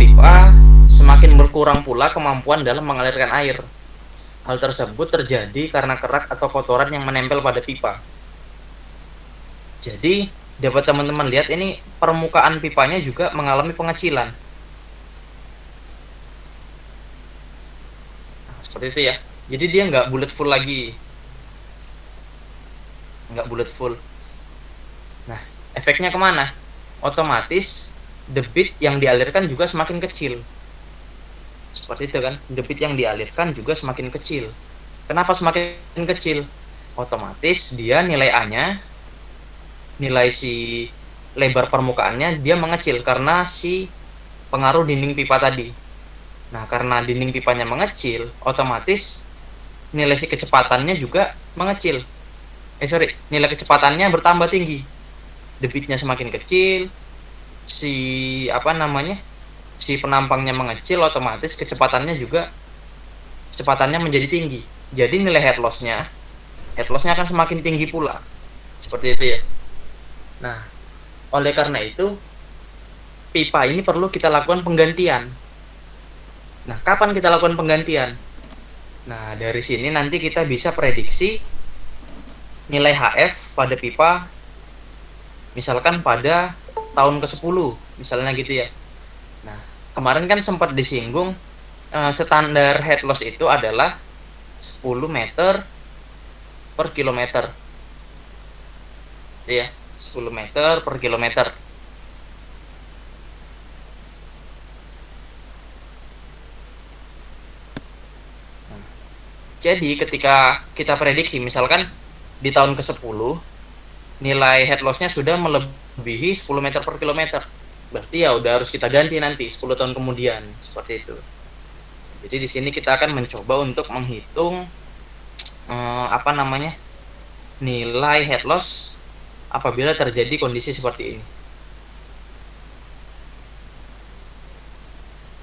pipa, semakin berkurang pula kemampuan dalam mengalirkan air. Hal tersebut terjadi karena kerak atau kotoran yang menempel pada pipa. Jadi, dapat teman-teman lihat ini permukaan pipanya juga mengalami pengecilan. Nah, seperti itu ya. Jadi dia nggak bulat full lagi. Nggak bulat full. Nah, efeknya kemana? Otomatis debit yang dialirkan juga semakin kecil. Seperti itu kan, debit yang dialirkan juga semakin kecil. Kenapa semakin kecil? Otomatis dia nilai A-nya, nilai si lebar permukaannya dia mengecil karena si pengaruh dinding pipa tadi. Nah, karena dinding pipanya mengecil, otomatis nilai si kecepatannya juga mengecil. Nilai kecepatannya bertambah tinggi. Debitnya semakin kecil, si si penampangnya mengecil, otomatis kecepatannya menjadi tinggi. Jadi nilai head loss-nya akan semakin tinggi pula. Seperti itu ya. Nah, oleh karena itu pipa ini perlu kita lakukan penggantian. Nah, kapan kita lakukan penggantian? Nah, dari sini nanti kita bisa prediksi nilai HF pada pipa misalkan pada tahun ke-10, misalnya gitu ya. Nah, kemarin kan sempat disinggung standar head loss itu adalah 10 meter per kilometer. Ya, 10 meter per kilometer. Nah, jadi ketika kita prediksi misalkan di tahun ke-10 nilai head loss-nya sudah melebihi 10 meter per kilometer. Berarti ya udah harus kita ganti nanti 10 tahun kemudian, seperti itu. Jadi di sini kita akan mencoba untuk menghitung nilai head loss apabila terjadi kondisi seperti ini.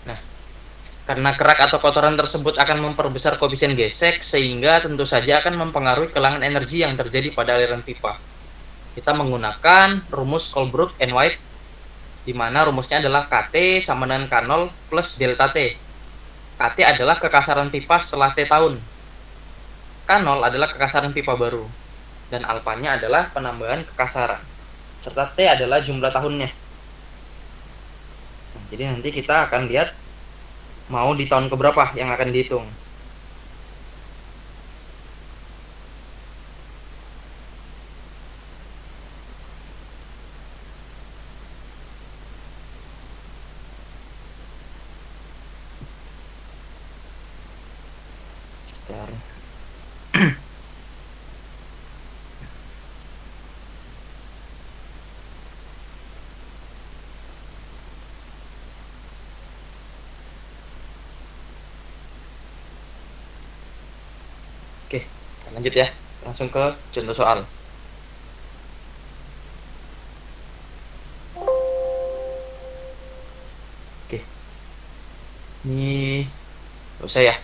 Nah, karena kerak atau kotoran tersebut akan memperbesar koefisien gesek sehingga tentu saja akan mempengaruhi kelangan energi yang terjadi pada aliran pipa. Kita menggunakan rumus Colebrook and White, di mana rumusnya adalah KT sama dengan K0 plus delta T. KT adalah kekasaran pipa setelah T tahun. K0 adalah kekasaran pipa baru. Dan alfanya adalah penambahan kekasaran. Serta T adalah jumlah tahunnya. Nah, jadi nanti kita akan lihat mau di tahun keberapa yang akan dihitung. Oke, lanjut ya. Langsung ke contoh soal. Oke. Ini gak usah ya.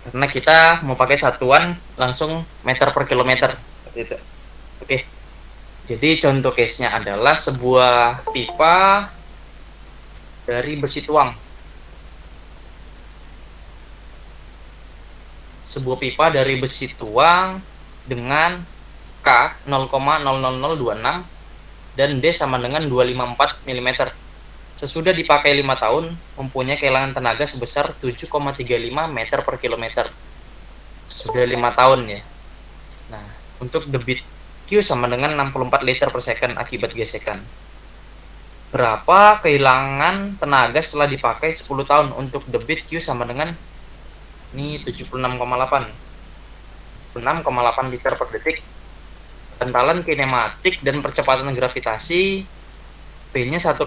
Karena kita mau pakai satuan langsung meter per kilometer. Seperti itu. Oke. Jadi contoh case-nya adalah sebuah pipa dari besi tuang. Sebuah pipa dari besi tuang dengan K 0,00026 dan D sama dengan 254 mm. Sesudah dipakai 5 tahun, mempunyai kehilangan tenaga sebesar 7,35 meter per kilometer. Sudah 5 tahun ya. Nah, untuk debit Q sama dengan 64 liter per second akibat gesekan. Berapa kehilangan tenaga setelah dipakai 10 tahun untuk debit Q sama dengan ini 76,8 liter per detik. Kentalan kinematik dan percepatan gravitasi V-nya 1,12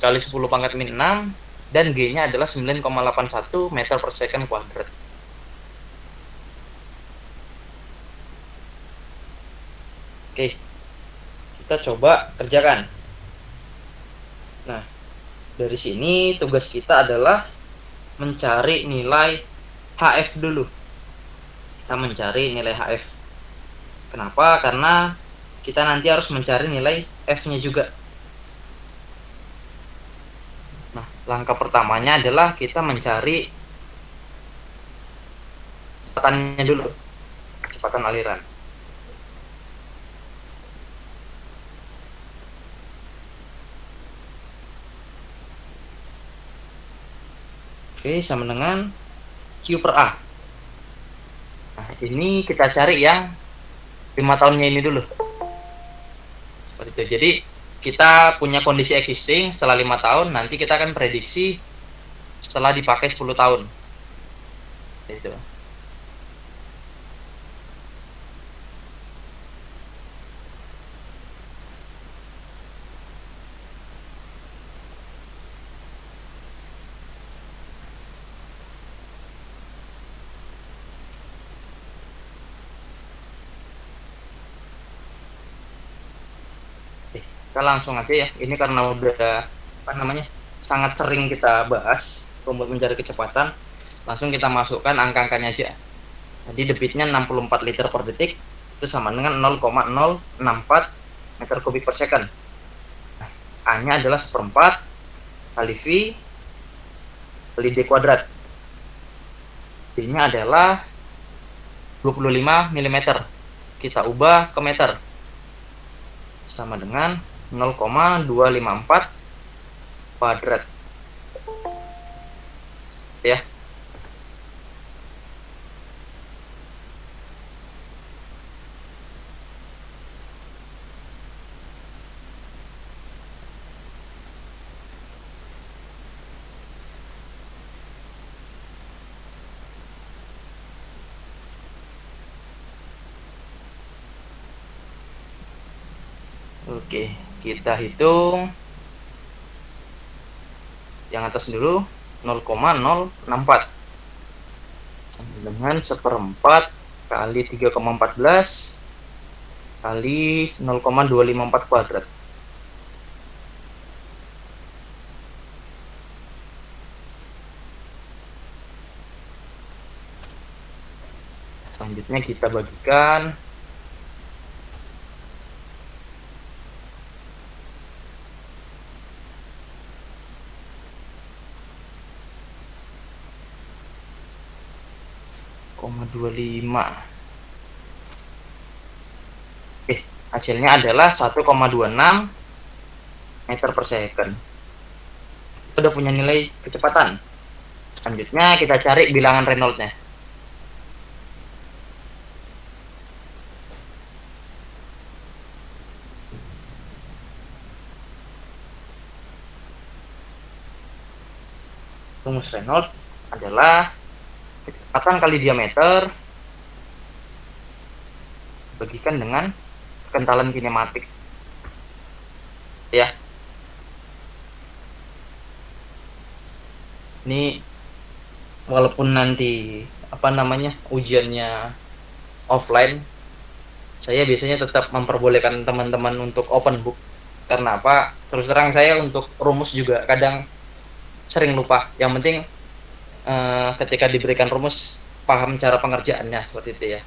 kali 10 pangkat min 6 dan G-nya adalah 9,81 meter per second kuadrat. Oke, kita coba kerjakan. Nah, dari sini tugas kita adalah mencari nilai HF dulu. Kita mencari nilai HF. Kenapa? Karena kita nanti harus mencari nilai F-nya juga. Nah, langkah pertamanya adalah kita mencari kecepatannya dulu, kecepatan aliran. Oke, sama dengan Q per A. Nah, ini kita cari yang 5 tahunnya ini dulu. Seperti itu. Jadi kita punya kondisi existing setelah 5 tahun, nanti kita akan prediksi setelah dipakai 10 tahun. Itu. Kita langsung aja ya. Ini karena udah sangat sering kita bahas rumus mencari kecepatan. Langsung kita masukkan angka-angkanya aja. Jadi debitnya 64 liter per detik, itu sama dengan 0,064 meter kubik per second. Nah, A-nya adalah 1/4 kali V kali D kuadrat. D-nya adalah 25 mm. Kita ubah ke meter. Sama dengan 0,254 kuadrat. Ya. Oke, kita hitung yang atas dulu, 0,064 dengan 1/4 kali 3,14 kali 0,254 kuadrat. Selanjutnya kita bagikan hasilnya adalah 1,26 meter per second. Kita udah punya nilai kecepatan. Selanjutnya kita cari bilangan Reynolds-nya. Rumus Reynolds adalah kecepatan kali diameter bagikan dengan kekentalan kinematik. Ya. Ini walaupun nanti ujiannya offline, saya biasanya tetap memperbolehkan teman-teman untuk open book. Karena apa? Terus terang saya untuk rumus juga kadang sering lupa. Yang penting ketika diberikan rumus paham cara pengerjaannya, seperti itu ya.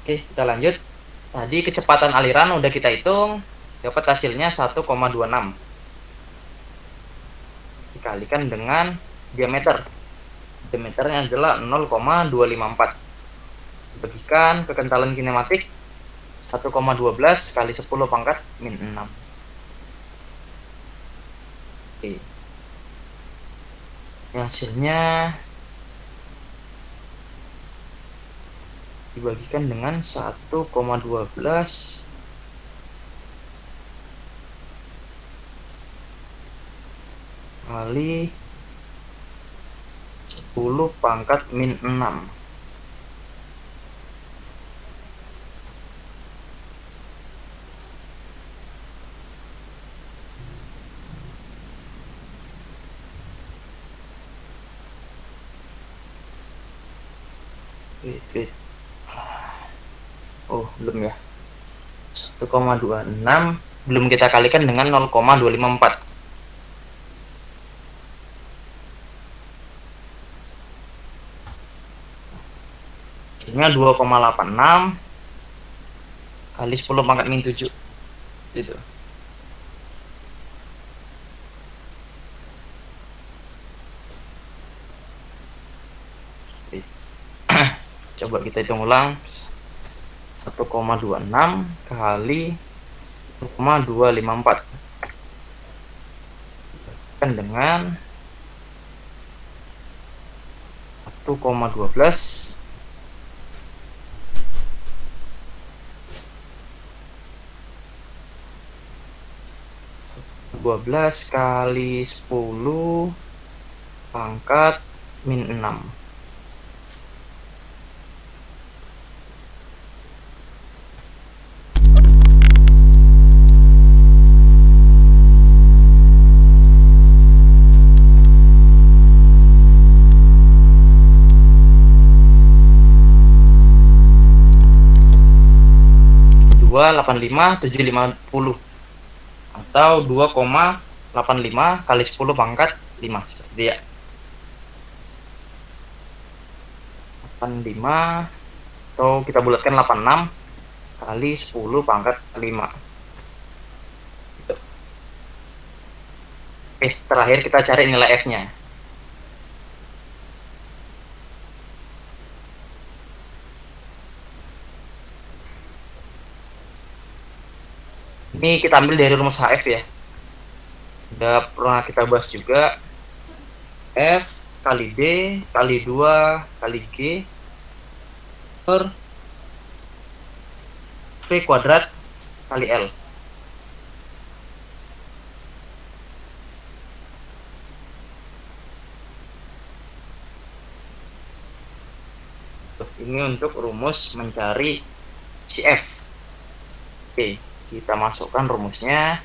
Oke, kita lanjut. Tadi kecepatan aliran udah kita hitung, dapat hasilnya 1,26 dikalikan dengan diameter. Diameternya adalah 0,254 bagikan kekentalan kinematik 1,12 kali 10 pangkat min 6. Oke. Hasilnya dibagikan dengan 1,12 kali 10 pangkat min 6. Oh, belum ya. 1,26 belum kita kalikan dengan 0,254. Hasilnya 2,86 kali 10 pangkat min 7. Gitu. coba kita hitung ulang. 1,26 kali 0,254 kan dengan 1,12 kali 10 pangkat min 6. Atau 2,85 kali 10 pangkat 5 seperti itu ya. 85 atau kita bulatkan 86 kali 10 pangkat 5 gitu. Oke, terakhir kita cari nilai F nya. Ini kita ambil dari rumus HF ya. Udah pernah kita bahas juga. F kali D kali 2 kali G per V kuadrat kali L. Ini untuk rumus mencari CF. Oke, kita masukkan rumusnya.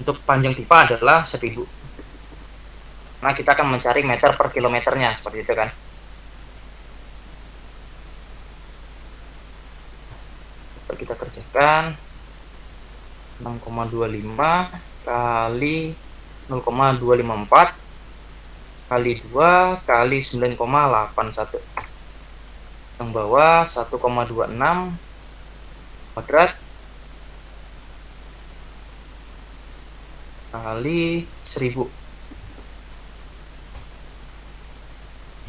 Untuk panjang pipa adalah 1000. Nah, kita akan mencari meter per kilometernya seperti itu kan. Coba kita kerjakan. 6,25 kali 0,254 kali 2 kali 9,81 yang bawah 1,26 kuadrat kali 1000.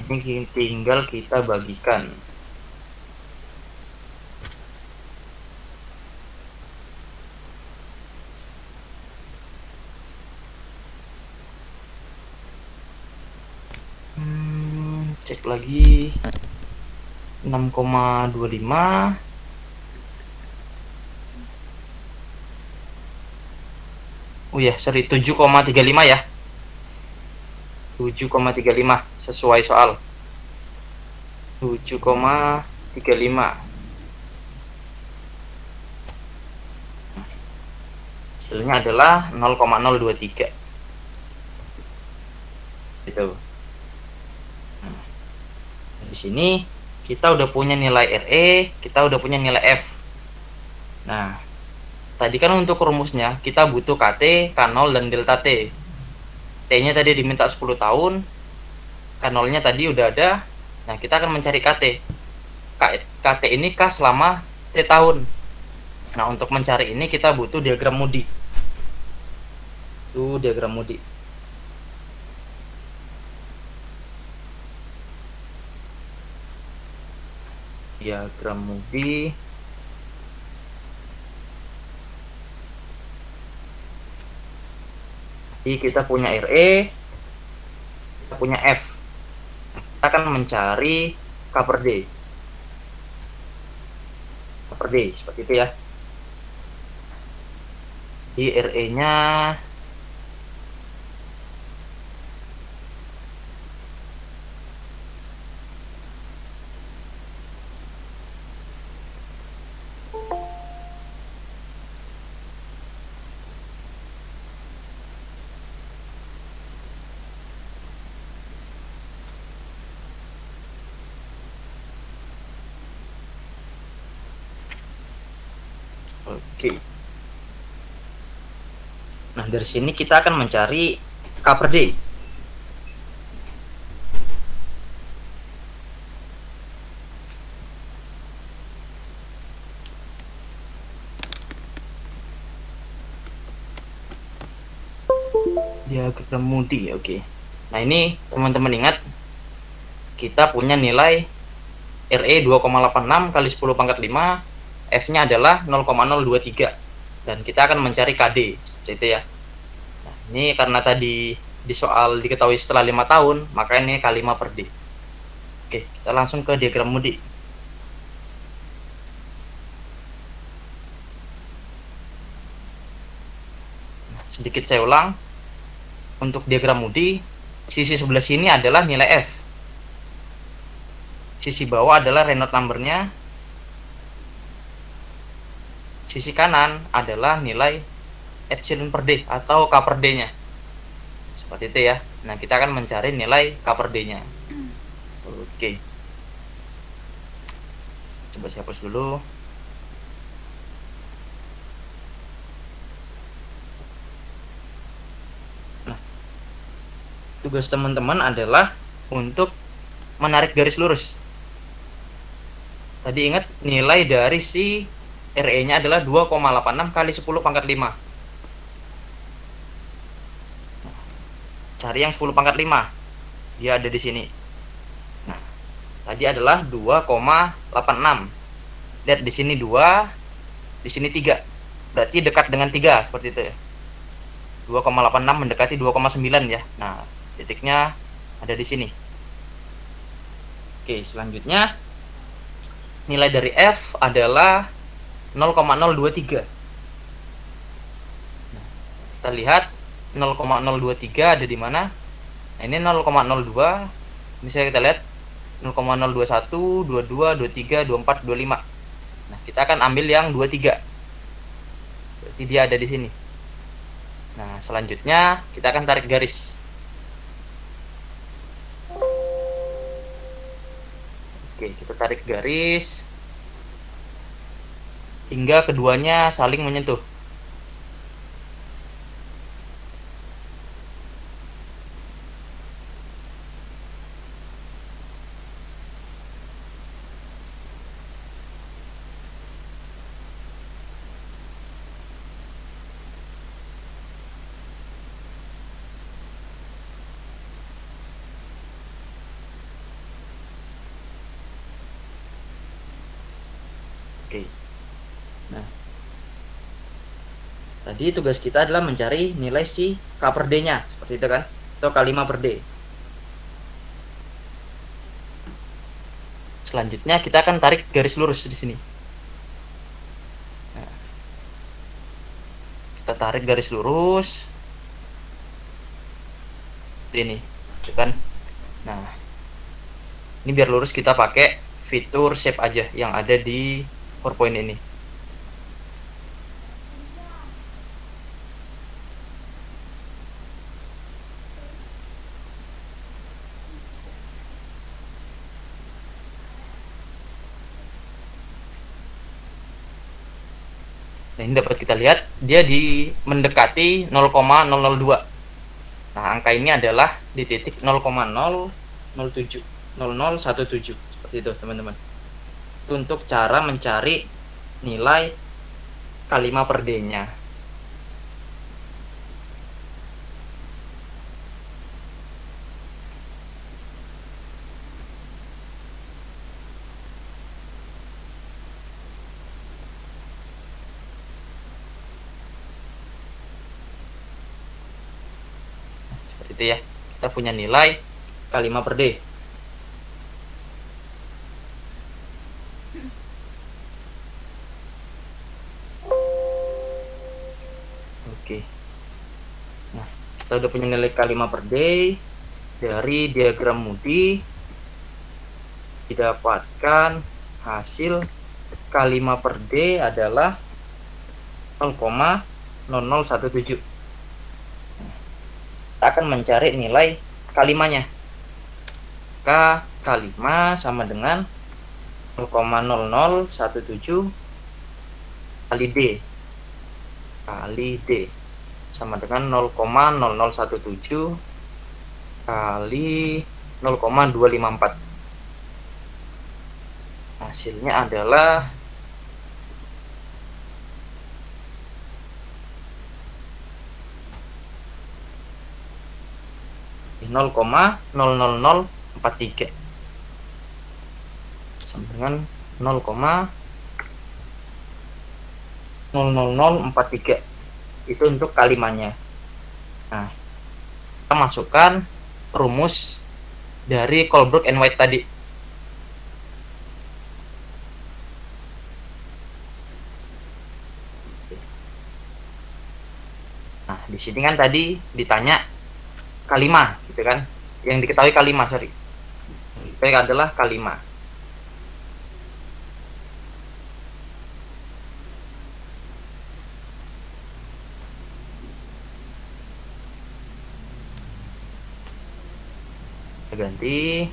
Ini tinggal kita bagikan. Cek lagi. 6,25 sorry, 7,35 ya. 7,35 sesuai soal. 7,35. Hasilnya adalah 0,023. Gitu. Di sini kita udah punya nilai RE, kita udah punya nilai F. Nah, tadi kan untuk rumusnya kita butuh KT, K0 dan delta T. T-nya tadi diminta 10 tahun, K0-nya tadi udah ada. Nah, kita akan mencari KT. KT ini K selama T tahun. Nah, untuk mencari ini kita butuh diagram Moody. Itu diagram Moody. Diagram Moody. Jadi kita punya RE, kita punya F. Kita akan mencari K per D. K per D seperti itu ya. Di RE-nya Oke. Nah, dari sini kita akan mencari K per D. Diagram Moody, oke. Nah, ini teman-teman ingat, kita punya nilai RE 2,86 kali 10 pangkat 5, F-nya adalah 0,023, dan kita akan mencari KD, seperti itu ya. Nah, ini karena tadi di soal diketahui setelah 5 tahun, maka ini K5 per D. Oke, kita langsung ke diagram Moody. Sedikit saya ulang, untuk diagram Moody, sisi sebelah sini adalah nilai F, sisi bawah adalah Reynolds number-nya, sisi kanan adalah nilai epsilon per D atau K per D-nya. Seperti itu ya. Nah, kita akan mencari nilai K per D-nya. Oke. Coba saya hapus dulu. Nah, tugas teman-teman adalah untuk menarik garis lurus. Tadi ingat nilai dari si RE-nya adalah 2,86 kali 10 pangkat 5. Cari yang 10 pangkat 5. Dia ada di sini. Nah, tadi adalah 2,86. Lihat di sini 2, di sini 3. Berarti dekat dengan 3, seperti itu ya. 2,86 mendekati 2,9 ya. Nah, titiknya ada di sini. Oke, selanjutnya nilai dari F adalah 0,023. Nah, kita lihat 0,023 ada di mana? Nah, ini 0,02. Ini saya kita lihat 0,021, 22, 23, 24, 25. Nah, kita akan ambil yang 23. Berarti dia ada di sini. Nah, selanjutnya kita akan tarik garis. Oke, kita tarik garis hingga keduanya saling menyentuh. Oke. Nah, tadi tugas kita adalah mencari nilai si K per D-nya, seperti itu kan? Atau K5 per D. Selanjutnya kita akan tarik garis lurus di sini. Nah, kita tarik garis lurus ini, kan? Nah, ini biar lurus kita pakai fitur shape aja yang ada di PowerPoint ini. Nah, ini dapat kita lihat dia di mendekati 0,002. Nah, angka ini adalah di titik 0,007 0017, seperti itu teman-teman. Itu untuk cara mencari nilai K5 per D-nya. Seperti itu ya. Kita punya nilai K5 per D. Oke. Nah, kita udah punya nilai K5 per D dari diagram Moody. Didapatkan hasil K5 per D adalah 0,0017. Kita akan mencari nilai K5-nya. K5 sama dengan 0,0017 kali D sama dengan 0,0017 kali 0,254. Hasilnya adalah 0,00043 sama dengan 0,00043. Itu untuk kalimatnya. Nah, kita masukkan rumus dari Colebrook and White tadi. Nah, di sini kan tadi ditanya K5 gitu kan. Yang diketahui K5, sorry. P adalah K5. Kita ganti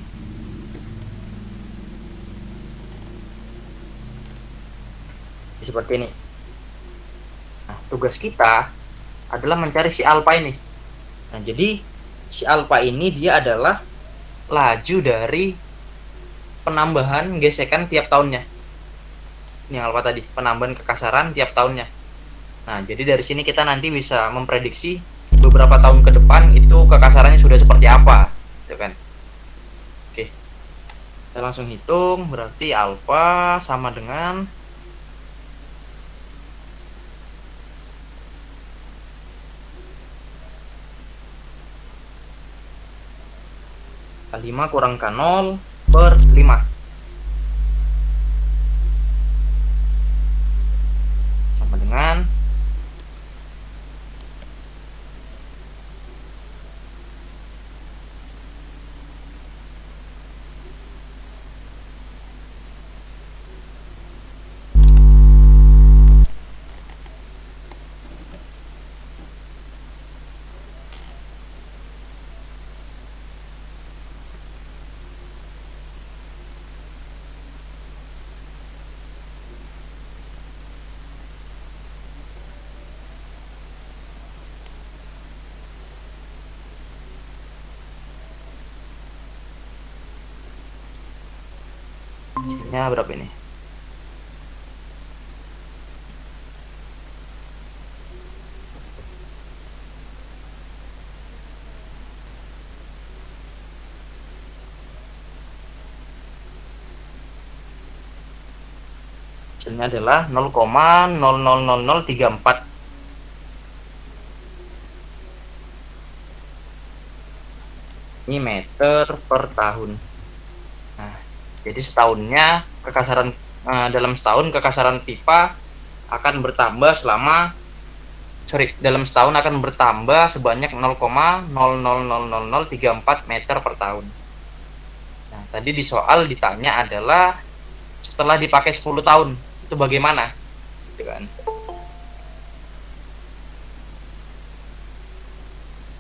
seperti ini. Nah, tugas kita adalah mencari si alfa ini. Nah, jadi si alfa ini dia adalah laju dari penambahan gesekan tiap tahunnya. Ini alfa tadi, penambahan kekasaran tiap tahunnya. Nah, jadi dari sini kita nanti bisa memprediksi beberapa tahun ke depan itu kekasarannya sudah seperti apa, gitu kan. Oke. Kita langsung hitung, berarti alfa sama dengan 5 kurang K0 per 5 sama dengan 'nya berapa ini? Hasilnya adalah 0,000034. Ini meter per tahun. Nah, jadi setahunnya kekasaran dalam setahun kekasaran pipa akan bertambah dalam setahun akan bertambah sebanyak 0,000034 meter per tahun. Nah, tadi di soal ditanya adalah setelah dipakai 10 tahun itu bagaimana, gitu kan.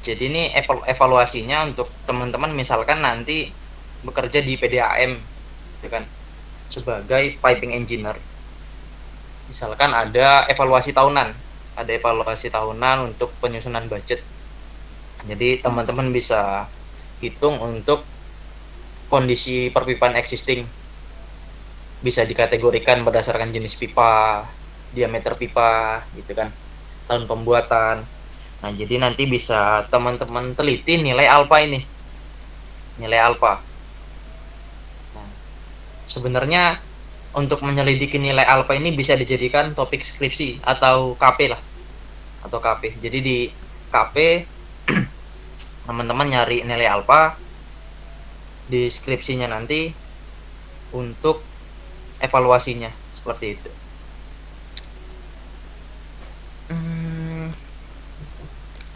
Jadi ini evaluasinya untuk teman-teman misalkan nanti bekerja di PDAM, gitu kan, sebagai piping engineer. Misalkan ada evaluasi tahunan untuk penyusunan budget. Jadi teman-teman bisa hitung untuk kondisi perpipaan existing, bisa dikategorikan berdasarkan jenis pipa, diameter pipa, gitu kan, tahun pembuatan. Nah, jadi nanti bisa teman-teman teliti nilai alfa ini, Nah, sebenarnya untuk menyelidiki nilai alfa ini bisa dijadikan topik skripsi atau KP lah, Jadi di KP teman-teman nyari nilai alfa, di skripsinya nanti untuk evaluasinya seperti itu.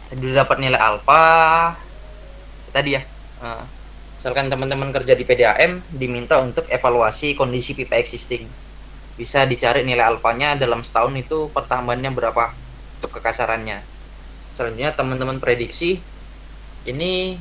Tadi dapat nilai alfa tadi ya. Misalkan teman-teman kerja di PDAM diminta untuk evaluasi kondisi pipa existing, bisa dicari nilai alfanya dalam setahun itu pertambahannya berapa untuk kekasarannya. Selanjutnya teman-teman prediksi ini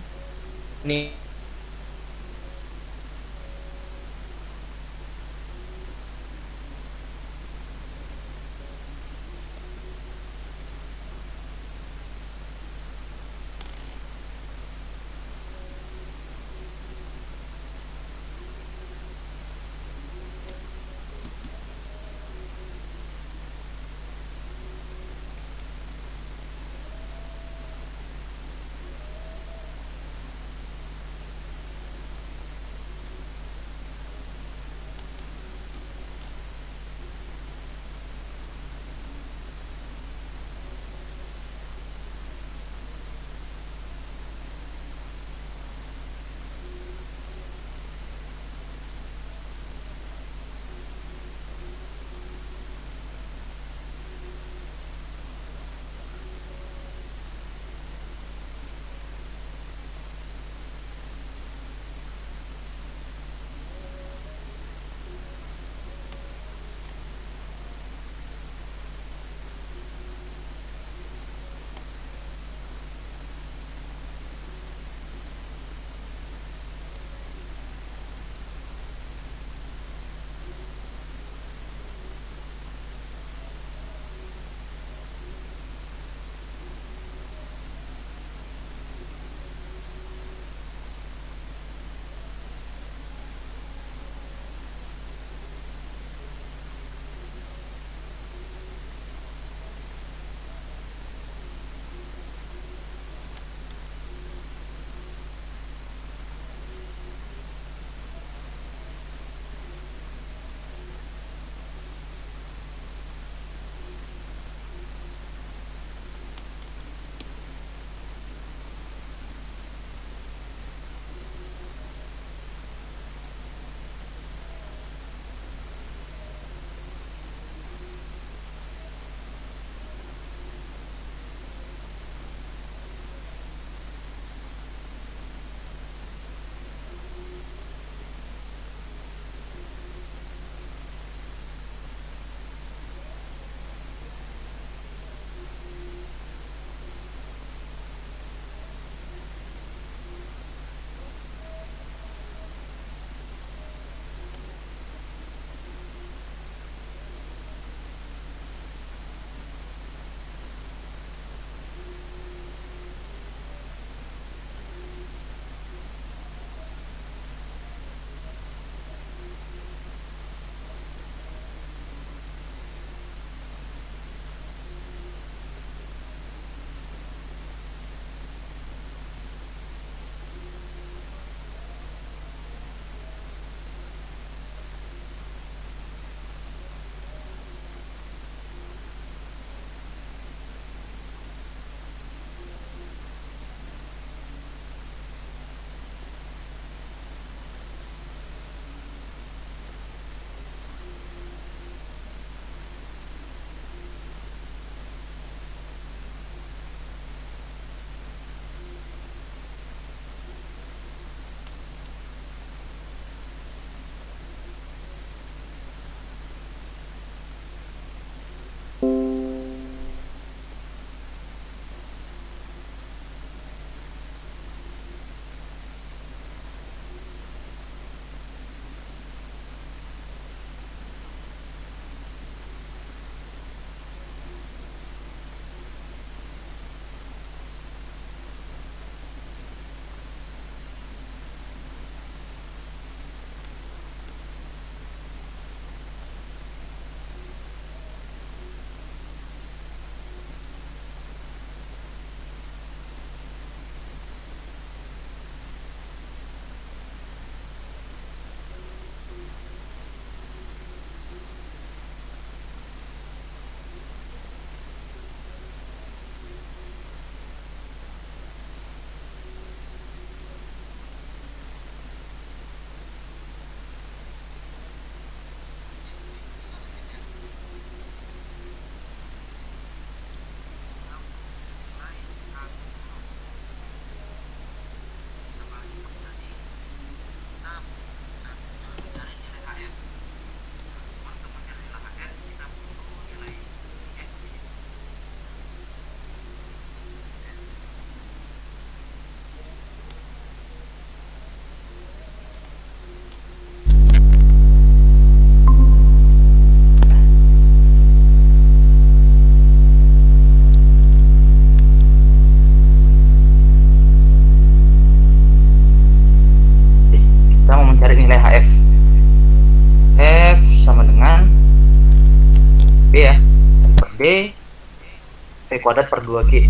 kuadrat per 2G.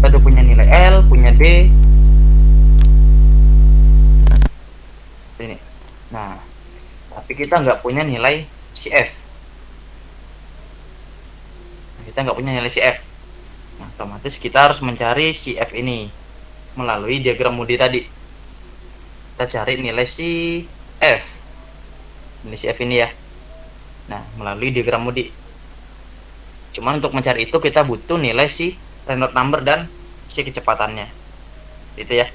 Kita udah punya nilai L, punya D. Ini. Nah, tapi kita nggak punya nilai CF. Kita nggak punya nilai CF. Nah, otomatis kita harus mencari CF ini melalui diagram Moody tadi. Kita cari nilai CF. Nilai CF ini ya. Nah, melalui diagram Moody. Cuman untuk mencari itu kita butuh nilai si Reynolds number dan si kecepatannya. Itu ya.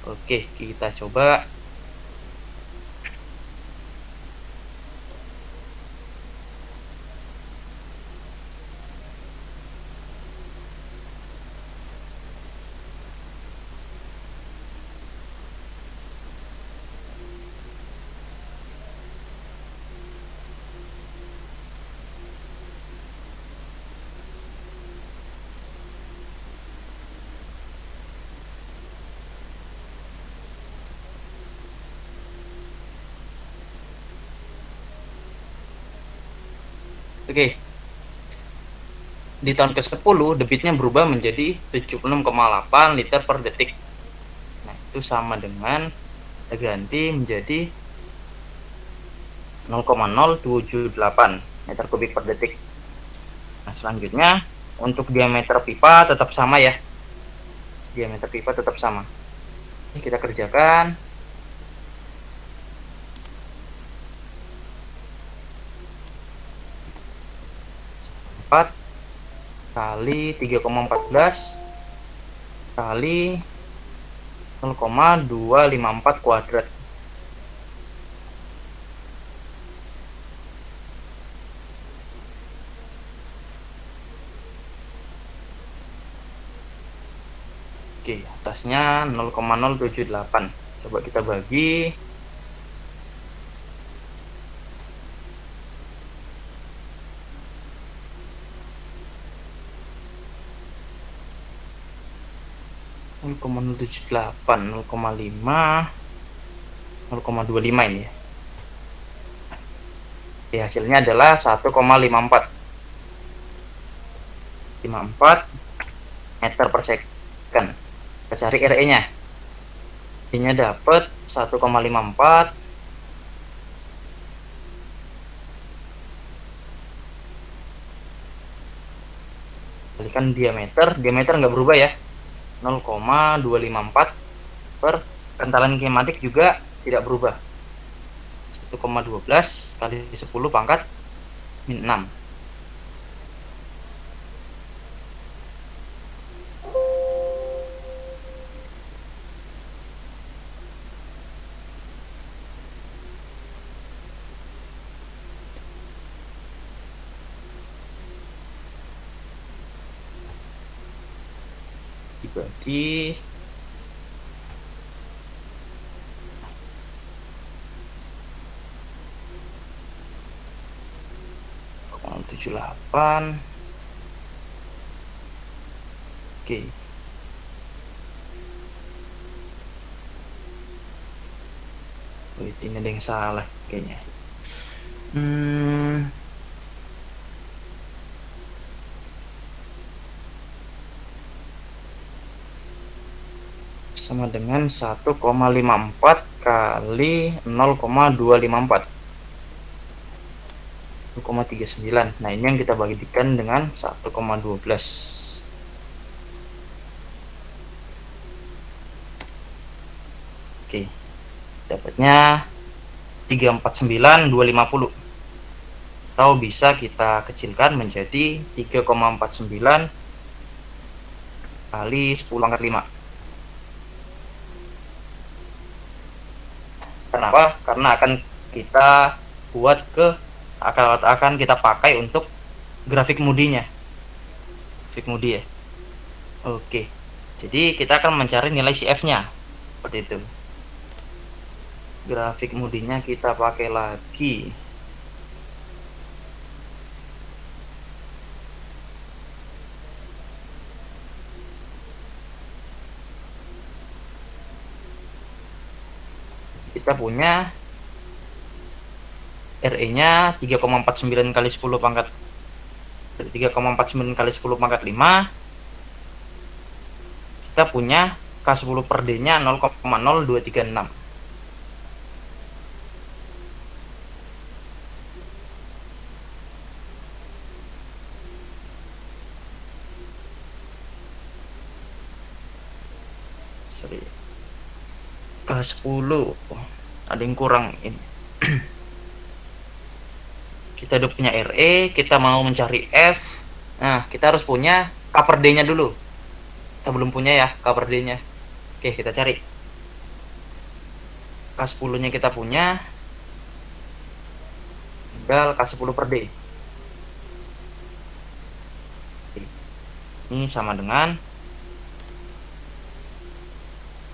Oke, kita coba. Oke. Di tahun ke-10 debitnya berubah menjadi 76,8 liter per detik. Nah, itu sama dengan kita ganti menjadi 0,078 meter kubik per detik. Nah, selanjutnya untuk diameter pipa tetap sama ya. Diameter pipa tetap sama. Ini kita kerjakan. 4 kali 3,14 kali 0,254 kuadrat. Oke, atasnya 0,078. Coba kita bagi. Nol koma 0,078, 0,5, 0,25 ini ya. Oke, hasilnya adalah 1,54 meter per second. Kita cari RE nya. RE nya dapat 1,54 kalikan diameter nggak berubah ya, 0,254 per kentalan kinematik juga tidak berubah, 1,12 kali 10 pangkat min 6. Dibagi koma 78. Oke. Ini ada yang salah kayaknya. Sama dengan 1,54 kali 0,254, 1,39. Nah, ini yang kita bagikan dengan 1,12. Oke, dapatnya 349,250, atau bisa kita kecilkan menjadi 3,49 kali 10 pangkat 5. Kenapa? Karena akan kita buat akan kita pakai untuk grafik Moody-nya. Grafik Moody ya. Oke. Jadi kita akan mencari nilai CF-nya. Seperti itu. Grafik Moody-nya kita pakai lagi. kita punya RE-nya 3,49 kali 10 pangkat 3,49 kali 10 pangkat 5. Kita punya K10 per D-nya 0,0236. Sorry. K10 ada yang kurang ini. Kita udah punya RE, kita mau mencari F. Nah, kita harus punya K per D-nya dulu. Kita belum punya ya K per D-nya. Oke, kita cari. K10-nya kita punya. Tinggal K10 per D. Ini sama dengan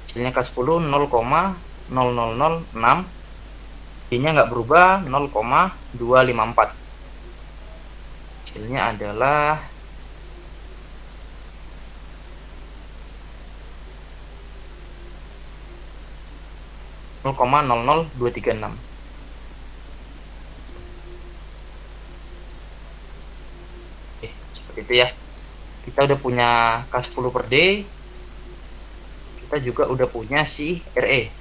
hasilnya K10 0,0006. D-nya nggak berubah 0,254. Hasilnya adalah 0,00236. Oke, seperti itu ya. Kita udah punya K10 per D. Kita juga udah punya si RE.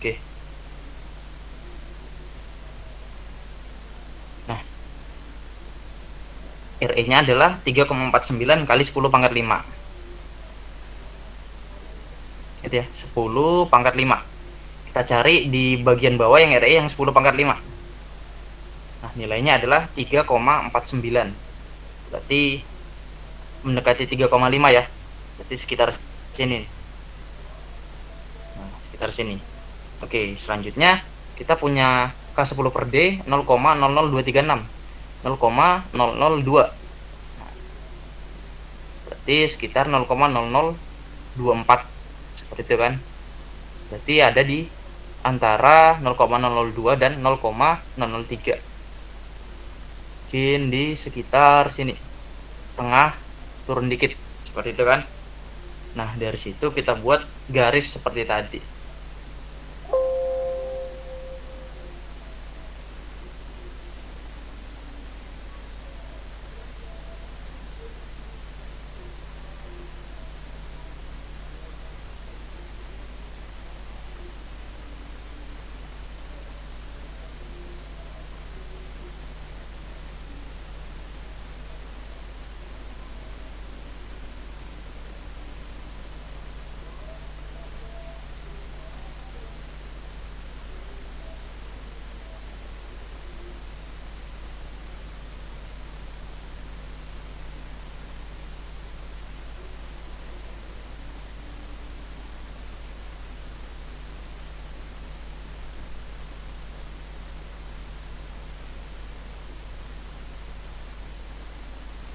Oke. Nah, RE-nya adalah 3,49 kali 10 pangkat 5. Gitu ya, 10 pangkat 5. Kita cari di bagian bawah yang RE yang 10 pangkat 5. Nah, nilainya adalah 3,49. Berarti mendekati 3,5 ya. Berarti sekitar sini. Nah, sekitar sini. Oke, selanjutnya kita punya K10 per D 0,00236. 0,002. Berarti sekitar 0,0024. Seperti itu kan. Berarti ada di antara 0,002 dan 0,003. Mungkin di sekitar sini. Tengah turun dikit. Seperti itu kan. Nah, dari situ kita buat garis seperti tadi.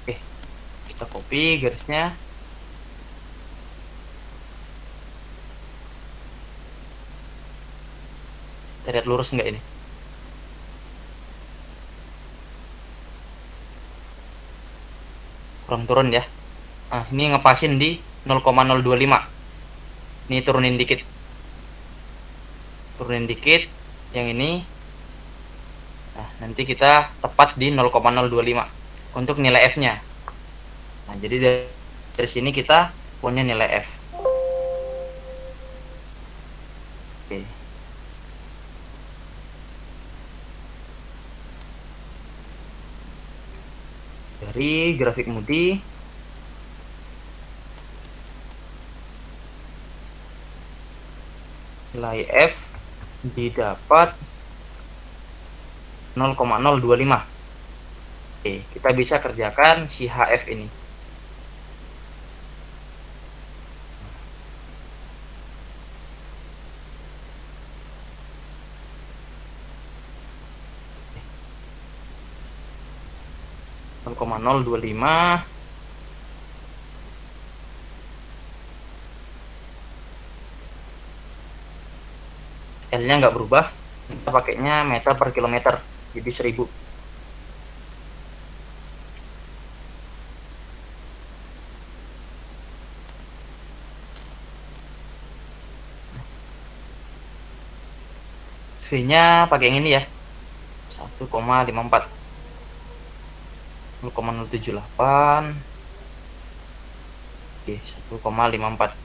Oke, kita copy garisnya. Kita lihat lurus enggak ini. Kurang turun ya. Nah, ini ngepasin di 0,025. Ini turunin dikit. Turunin dikit yang ini. Nah, nanti kita tepat di 0,025 untuk nilai F-nya. Nah, jadi dari sini kita punya nilai F. Oke. Dari grafik Moody nilai F didapat 0,025. Oke, kita bisa kerjakan si HF ini. 1,025. L-nya nggak berubah, kita pakainya meter per kilometer, jadi 1000. V-nya pakai yang ini ya, 1,54, 0,078. Oke, 1,54.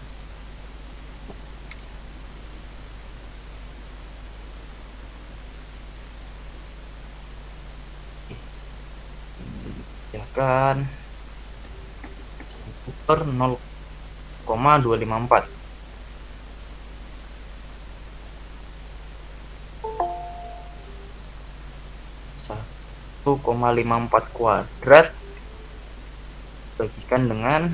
Ya kan, per 0,254. Satu 1,54 kuadrat bagikan dengan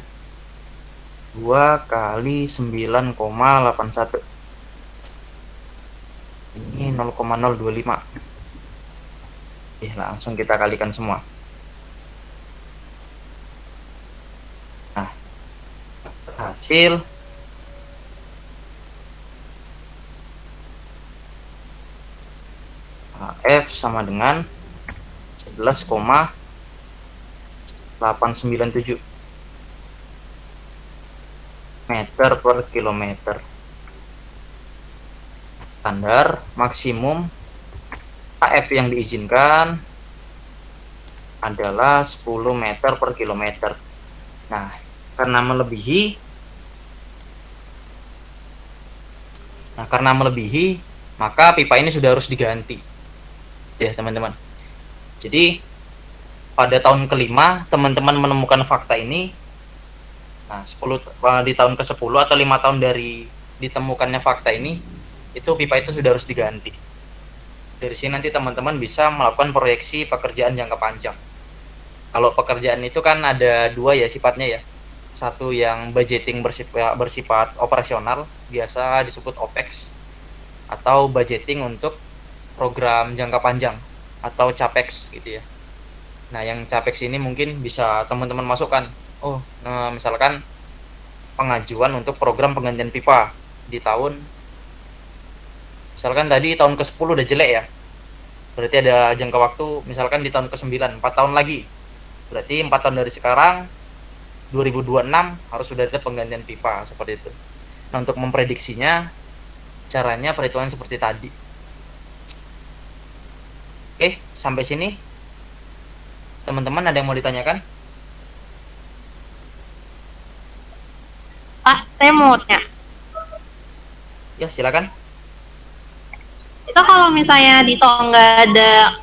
2 kali 9,81. Ini 0,025. Langsung kita kalikan semua. Nah, hasil F sama dengan 11,897 meter per kilometer. Standar maksimum AF yang diizinkan adalah 10 meter per kilometer. Nah, karena melebihi, maka pipa ini sudah harus diganti. Ya, teman-teman. Jadi, pada tahun kelima, teman-teman menemukan fakta ini. Nah, di tahun ke-10 atau 5 tahun dari ditemukannya fakta ini, itu pipa itu sudah harus diganti. Dari sini nanti teman-teman bisa melakukan proyeksi pekerjaan jangka panjang. Kalau pekerjaan itu kan ada 2 ya sifatnya ya. Satu yang budgeting bersifat operasional, biasa disebut OPEX, atau budgeting untuk program jangka panjang atau CAPEX gitu ya. Nah, yang CAPEX ini mungkin bisa teman-teman masukkan. Misalkan pengajuan untuk program penggantian pipa di tahun, misalkan tadi tahun ke-10 udah jelek ya, berarti ada jangka waktu misalkan di tahun ke-9, 4 tahun lagi, berarti 4 tahun dari sekarang 2026 harus sudah ada penggantian pipa, seperti itu. Nah, untuk memprediksinya, caranya perhitungan seperti tadi. Oke, sampai sini teman-teman ada yang mau ditanyakan? Pak, saya mau tanya. Ya, silakan. Itu kalau misalnya di tol nggak ada,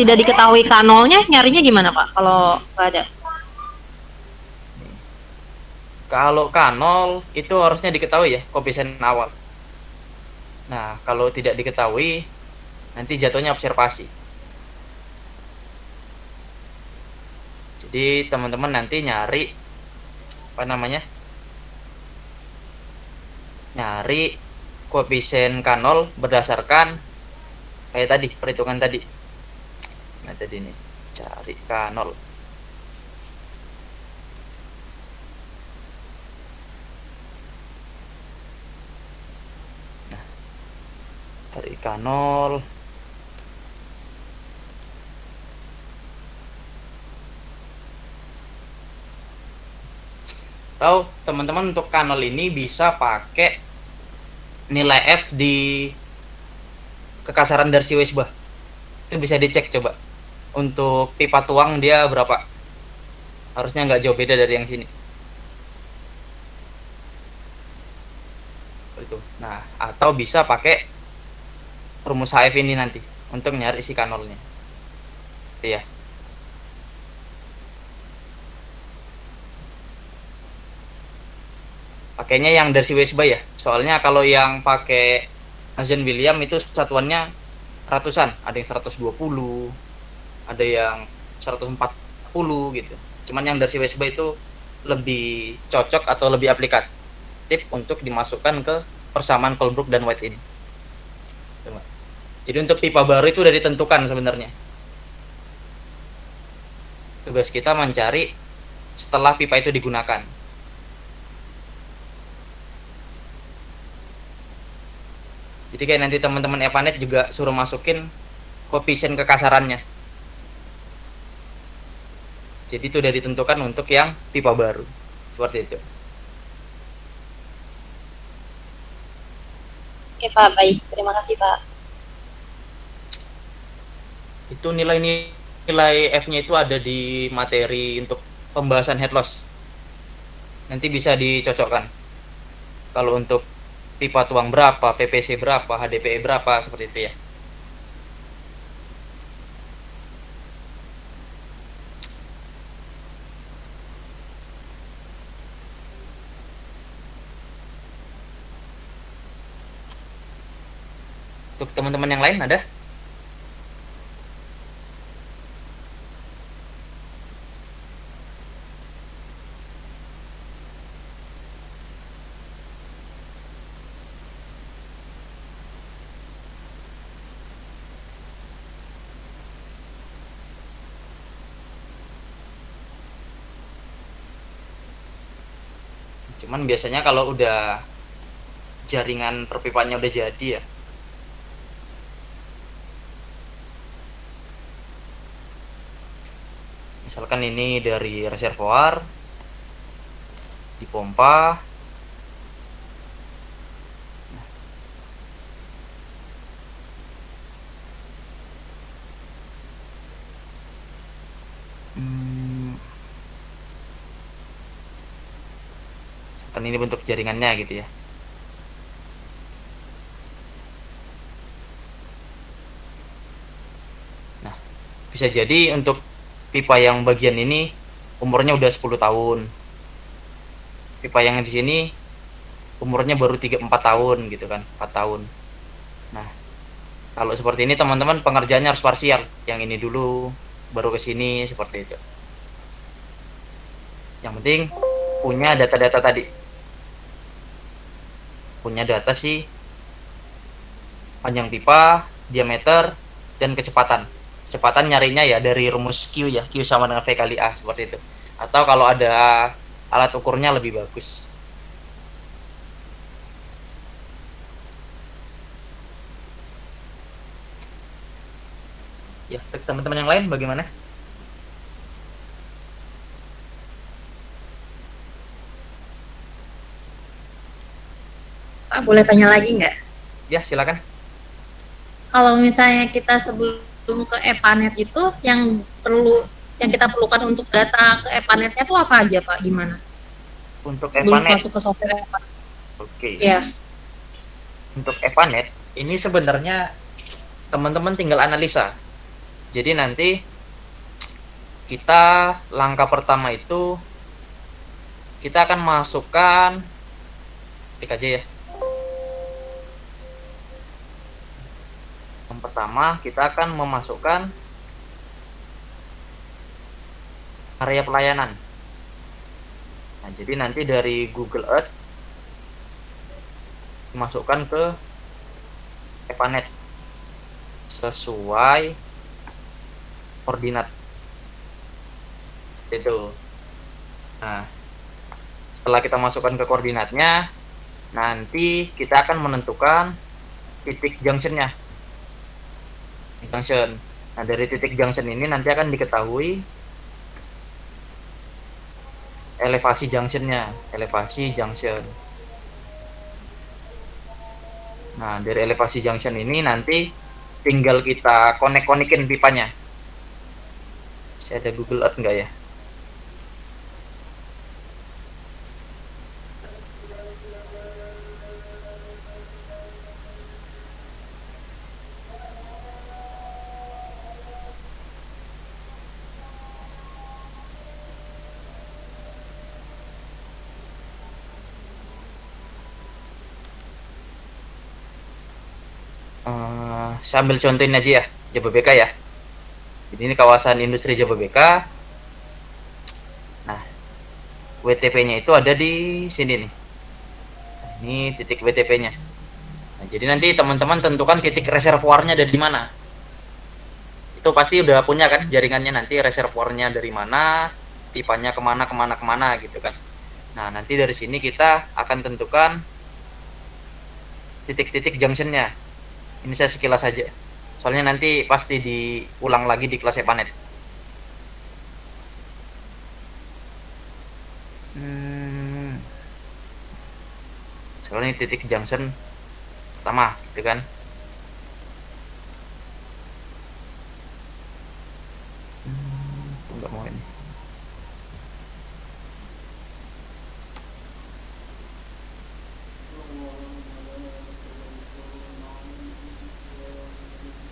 tidak diketahui K0-nya, nyarinya gimana Pak? Kalau nggak ada? Kalau K0 itu harusnya diketahui ya, koefisien awal. Nah, kalau tidak diketahui, nanti jatuhnya observasi. Jadi teman-teman nanti nyari koefisien K0 berdasarkan kayak tadi, perhitungan tadi. Nah, tadi ini cari K0. Nah, cari K0. Tahu teman-teman, untuk K0 ini bisa pakai nilai F di kekasaran Darcy Weisbach. Itu bisa dicek coba. Untuk pipa tuang dia berapa? Harusnya nggak jauh beda dari yang sini. Itu. Nah, atau bisa pakai rumus HF ini nanti untuk nyari si K0-nya. Itu ya. Pakainya yang Darcy Weisbach ya. Soalnya kalau yang pakai Hazen William itu satuannya ratusan, ada yang 120, ada yang 140 gitu. Cuman yang Darcy Weisbach itu lebih cocok atau lebih aplikatif untuk dimasukkan ke persamaan Colebrook dan White ini. Jadi untuk pipa baru itu udah ditentukan sebenarnya. tugas kita mencari setelah pipa itu digunakan. Jadi kayak nanti teman-teman Epanet juga suruh masukin koefisien kekasarannya. Jadi itu udah ditentukan untuk yang pipa baru. Seperti itu. Oke Pak, baik. Terima kasih Pak. Itu nilai F-nya itu ada di materi untuk pembahasan head loss. Nanti bisa dicocokkan. Kalau untuk pipa tuang berapa, PPC berapa, HDPE berapa, seperti itu ya. Untuk teman-teman yang lain ada? Cuman biasanya kalau udah jaringan perpipaannya udah jadi ya, misalkan ini dari reservoir dipompa, kan ini bentuk jaringannya gitu ya. Nah, bisa jadi untuk pipa yang bagian ini umurnya udah 10 tahun. Pipa yang di sini umurnya baru 3-4 tahun gitu kan, 4 tahun. Nah, kalau seperti ini teman-teman pengerjaannya harus parsial. Yang ini dulu baru ke sini, seperti itu. Yang penting punya data-data tadi. Punya data sih panjang pipa, diameter, dan kecepatan. Kecepatan nyarinya ya dari rumus Q ya, Q sama dengan V kali A, seperti itu. Atau kalau ada alat ukurnya lebih bagus. Ya, teman-teman yang lain bagaimana? Pak, boleh tanya lagi nggak? Ya, silakan. Kalau misalnya kita sebelum ke Epanet itu yang kita perlukan untuk data ke Epanetnya itu apa aja Pak? Gimana? Untuk Sebelum Epanet. masuk ke software Epanet. Oke. Ya. Untuk Epanet ini sebenarnya teman-teman tinggal analisa. Jadi nanti kita langkah pertama itu kita akan masukkan, klik aja ya. Yang pertama kita akan memasukkan area pelayanan. Nah, jadi nanti dari Google Earth dimasukkan ke Epanet sesuai koordinat itu. Nah, setelah kita masukkan ke koordinatnya, nanti kita akan menentukan titik junctionnya. Junction. Nah, dari titik junction ini nanti akan diketahui elevasi junctionnya, elevasi junction. Nah, dari elevasi junction ini nanti tinggal kita konek-konekin pipanya. Saya ada Google Earth nggak ya? Saya ambil contohin aja ya, Jababeka ya. Jadi ini kawasan industri Jababeka. Nah, WTP-nya itu ada di sini nih. Ini titik WTP-nya. Nah, jadi nanti teman-teman tentukan titik reservoirnya ada di mana. itu pasti udah punya kan jaringannya, nanti reservoirnya dari mana, pipanya kemana gitu kan. Nah nanti dari sini kita akan tentukan titik-titik junctionnya. Ini saya sekilas saja, soalnya nanti pasti diulang lagi di kelas Epanet. Soalnya ini titik junction pertama gitu kan. Enggak mau ini.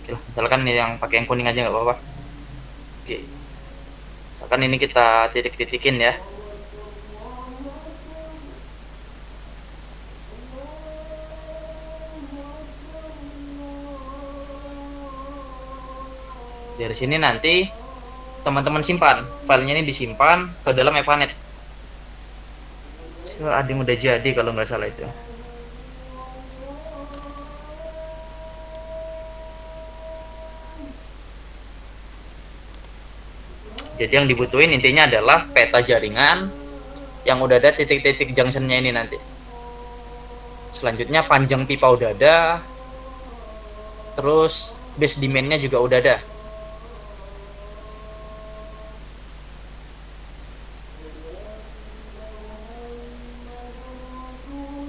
Oke lah, misalkan yang pakai yang kuning aja nggak apa-apa. Oke, misalkan ini kita titik-titikin ya. Dari sini nanti teman-teman simpan filenya, ini disimpan ke dalam Epanet. Ada yang udah jadi kalau nggak salah itu. Jadi yang dibutuhin intinya adalah peta jaringan yang udah ada titik-titik junctionnya ini nanti. Selanjutnya panjang pipa udah ada, terus base demandnya juga udah ada.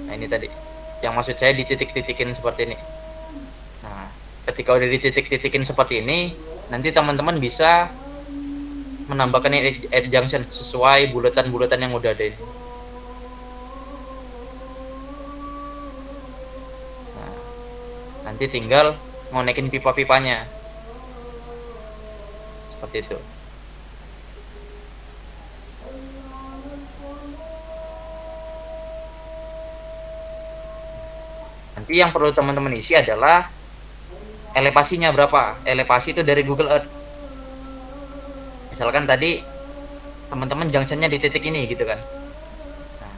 Nah ini tadi yang maksud saya dititik-titikin seperti ini. Nah ketika udah dititik-titikin seperti ini, nanti teman-teman bisa menambahkan edge junction sesuai bulatan-bulatan yang udah ada ini. Nah, nanti tinggal ngonekin pipa-pipanya seperti itu. Nanti yang perlu teman-teman isi adalah elevasinya berapa. Elevasi itu dari Google Earth. Misalkan tadi teman-teman junctionnya di titik ini gitu kan. Nah,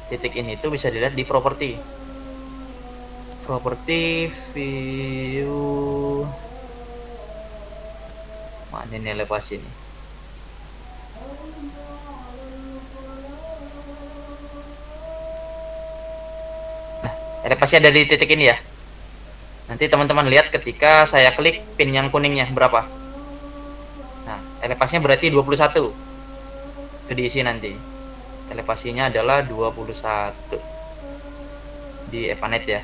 titik ini tuh bisa dilihat di properti view. Mana ini elevasi ini? Nah, elevasi ada di titik ini ya. Nanti teman-teman lihat ketika saya klik pin yang kuningnya berapa. Nah, elevasinya berarti 21. Itu diisi nanti. Elevasinya adalah 21 di Epanet ya.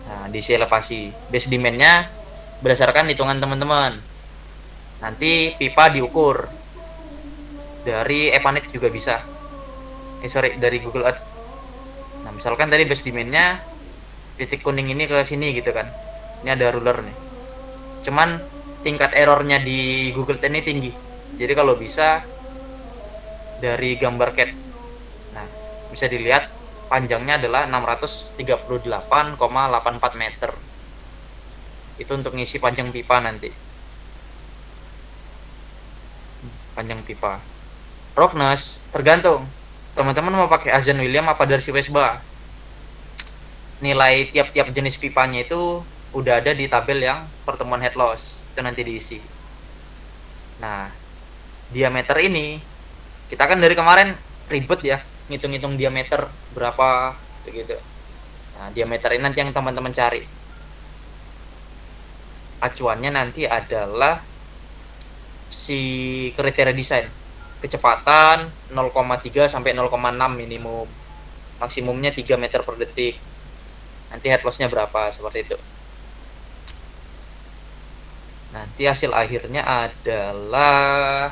Nah, diisi elevasi. Base demandnya berdasarkan hitungan teman-teman. Nanti pipa diukur dari Epanet juga bisa. Dari Google Earth. Nah, misalkan tadi base demandnya titik kuning ini ke sini gitu kan. Ini ada ruler nih. Cuman tingkat errornya di Google Earth ini tinggi. Jadi kalau bisa dari gambar CAD. Nah, bisa dilihat panjangnya adalah 638,84 meter. Itu untuk ngisi panjang pipa nanti. Panjang pipa. Roughness tergantung. Teman-teman mau pakai Azan William apa Darcy Wesba. Nilai tiap-tiap jenis pipanya itu udah ada di tabel yang pertemuan head loss. Itu nanti diisi. Nah, diameter ini kita kan dari kemarin ribet ya ngitung-ngitung diameter berapa gitu. Nah, diameter ini nanti yang teman-teman cari. Acuannya nanti adalah si kriteria desain. Kecepatan 0,3 sampai 0,6 minimum. Maksimumnya 3 meter per detik. Nanti head loss-nya berapa, seperti itu. Nanti hasil akhirnya adalah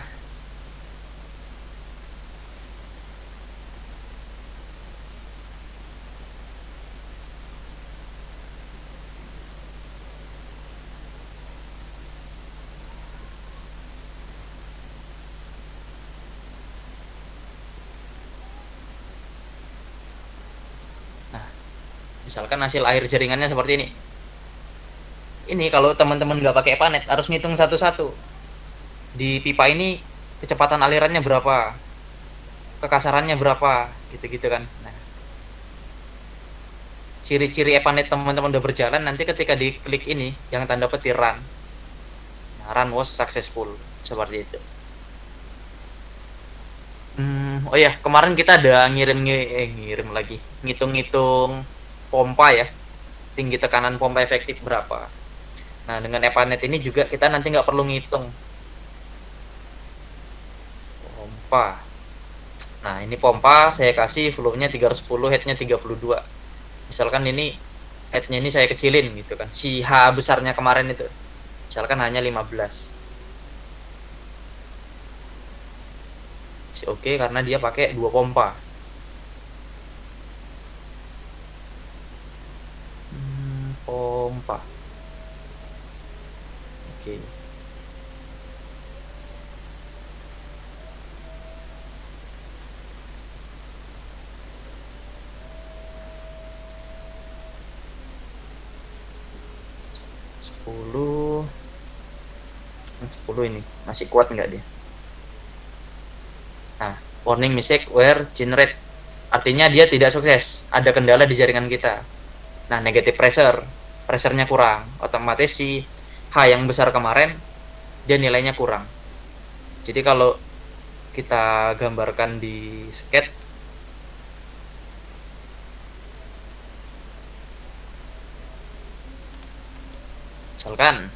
misalkan hasil akhir jaringannya seperti ini. Ini kalau teman-teman nggak pakai Epanet harus ngitung satu-satu. Di pipa ini kecepatan alirannya berapa, kekasarannya berapa, gitu-gitu kan. Nah, ciri-ciri Epanet teman-teman udah berjalan nanti ketika diklik ini yang tanda petir run. run was successful, seperti itu. Oh ya, kemarin kita ada ngirim lagi, ngitung-ngitung pompa ya, tinggi tekanan pompa efektif berapa. Nah, dengan Epanet ini juga kita nanti nggak perlu ngitung pompa. Nah, ini pompa saya kasih flow-nya 310, head-nya 32. Misalkan ini head-nya ini saya kecilin gitu kan. Si H besarnya kemarin itu. Misalkan hanya 15. Oke, karena dia pakai 2 pompa. Pompa. Oke. Sepuluh ini masih kuat nggak dia? Nah, warning message where generate, artinya dia tidak sukses, ada kendala di jaringan kita. Nah, negative pressure-nya kurang, otomatis si H yang besar kemarin dia nilainya kurang. Jadi kalau kita gambarkan di sketch, misalkan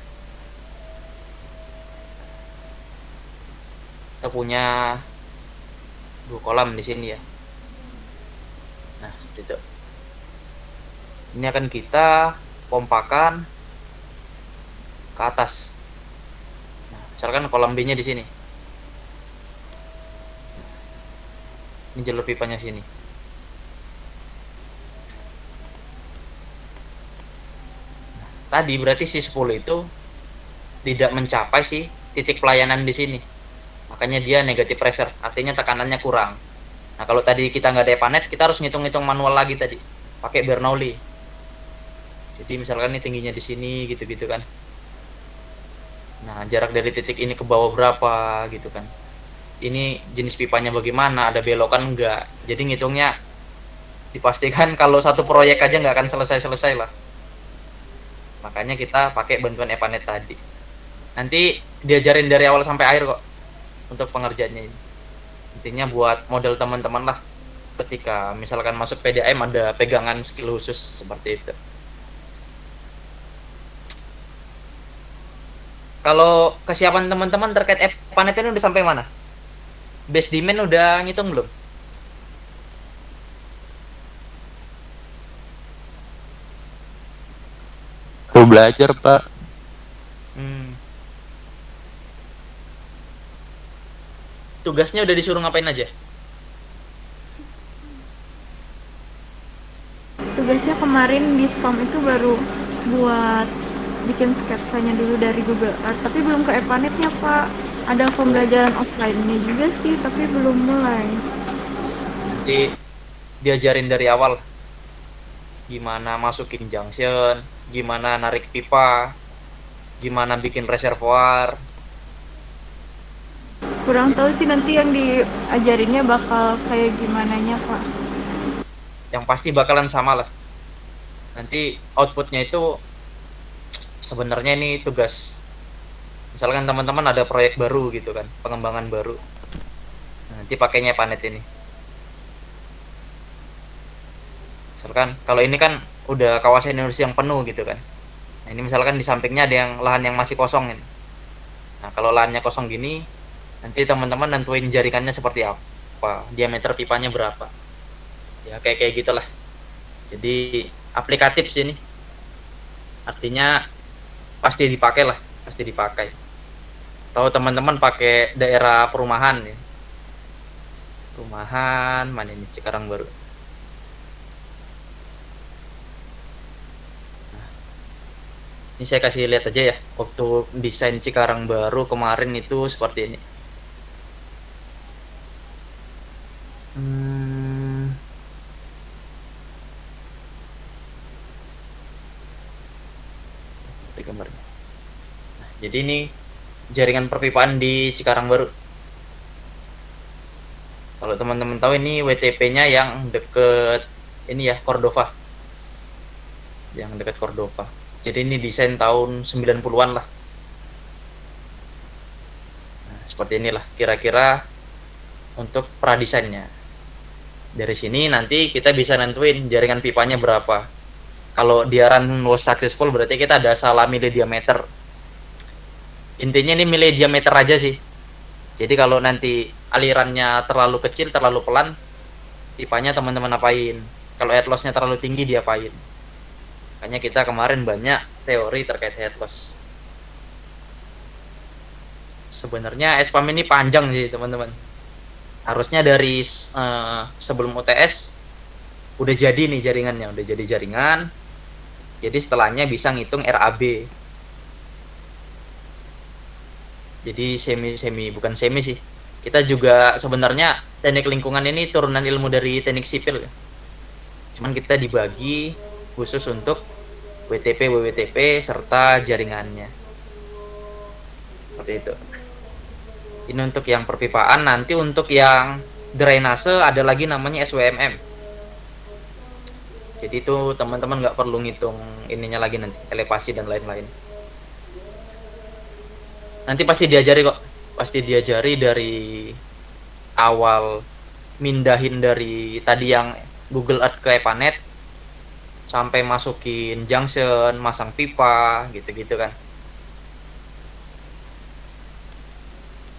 kita punya 2 kolam di sini ya. Nah, seperti itu. Ini akan kita pompakan ke atas. Nah, misalkan kolam B-nya di sini. Ini jalur pipanya sini. Nah, tadi berarti si 10 itu tidak mencapai si titik pelayanan di sini. Makanya dia negative pressure, artinya tekanannya kurang. Nah, kalau tadi kita nggak ada Epanet, kita harus ngitung-ngitung manual lagi tadi, pakai Bernoulli. Jadi misalkan ini tingginya di sini gitu-gitu kan. Nah, jarak dari titik ini ke bawah berapa gitu kan. Ini jenis pipanya bagaimana, ada belokan enggak. Jadi ngitungnya dipastikan kalau satu proyek aja nggak akan selesai-selesai lah. Makanya kita pakai bantuan Epanet tadi. Nanti diajarin dari awal sampai akhir kok untuk pengerjaannya ini. Intinya buat model teman-teman lah, ketika misalkan masuk PDAM ada pegangan skill khusus seperti itu. Kalau kesiapan teman-teman terkait Epanet ini udah sampai mana? Base demand udah ngitung belum? Aku belajar, Pak. Tugasnya udah disuruh ngapain aja? Tugasnya kemarin di spam itu baru buat bikin sketsanya dulu dari Google Art, tapi belum ke Epanetnya, Pak. Ada pembelajaran offline-nya juga sih, tapi belum mulai. Nanti diajarin dari awal gimana masukin junction, gimana narik pipa, gimana bikin reservoir. Kurang tahu sih nanti yang diajarinnya bakal kayak gimananya, Pak. Yang pasti bakalan sama lah. Nanti outputnya itu sebenarnya ini tugas. Misalkan teman-teman ada proyek baru gitu kan, pengembangan baru. Nanti pakainya Epanet ini. Misalkan kalau ini kan udah kawasan industri yang penuh gitu kan. Nah, ini misalkan di sampingnya ada yang lahan yang masih kosong ini. Nah, kalau lahannya kosong gini, nanti teman-teman nentuin jaringannya seperti apa, diameter pipanya berapa. Ya kayak gitulah. Jadi aplikatif sih ini. Artinya pasti dipakai lah, pasti dipakai. Tahu teman-teman pakai daerah perumahan ya. Perumahan mana ini Cikarang Baru. Nah, ini saya kasih lihat aja ya, waktu desain Cikarang Baru kemarin itu seperti ini. Gambarnya. Nah, jadi ini jaringan perpipaan di Cikarang Baru. Kalau teman-teman tahu ini WTP-nya yang deket ini ya, Cordova. Yang dekat Cordova. Jadi ini desain tahun 90-an lah. seperti inilah kira-kira untuk pradesainnya. Dari sini nanti kita bisa nentuin jaringan pipanya berapa. Kalau dia run was successful berarti kita ada salah milih diameter. Intinya ini milih diameter aja sih. Jadi kalau nanti alirannya terlalu kecil, terlalu pelan, pipanya teman-teman apain. Kalau head loss-nya terlalu tinggi, diapain. Makanya kita kemarin banyak teori terkait head loss. Sebenarnya SPAM ini panjang sih teman-teman. Harusnya dari sebelum UTS udah jadi nih jaringannya, udah jadi jaringan. Jadi setelahnya bisa ngitung RAB. Jadi bukan semi sih. Kita juga sebenarnya teknik lingkungan ini turunan ilmu dari teknik sipil. Cuman kita dibagi khusus untuk WTP, WWTP serta jaringannya. Seperti itu. Ini untuk yang perpipaan. Nanti untuk yang drainase ada lagi namanya SWMM. Jadi itu teman-teman nggak perlu ngitung ininya lagi nanti, elevasi dan lain-lain. Nanti pasti diajari kok. Pasti diajari dari awal mindahin dari tadi yang Google Earth ke Epanet sampai masukin junction, masang pipa, gitu-gitu kan.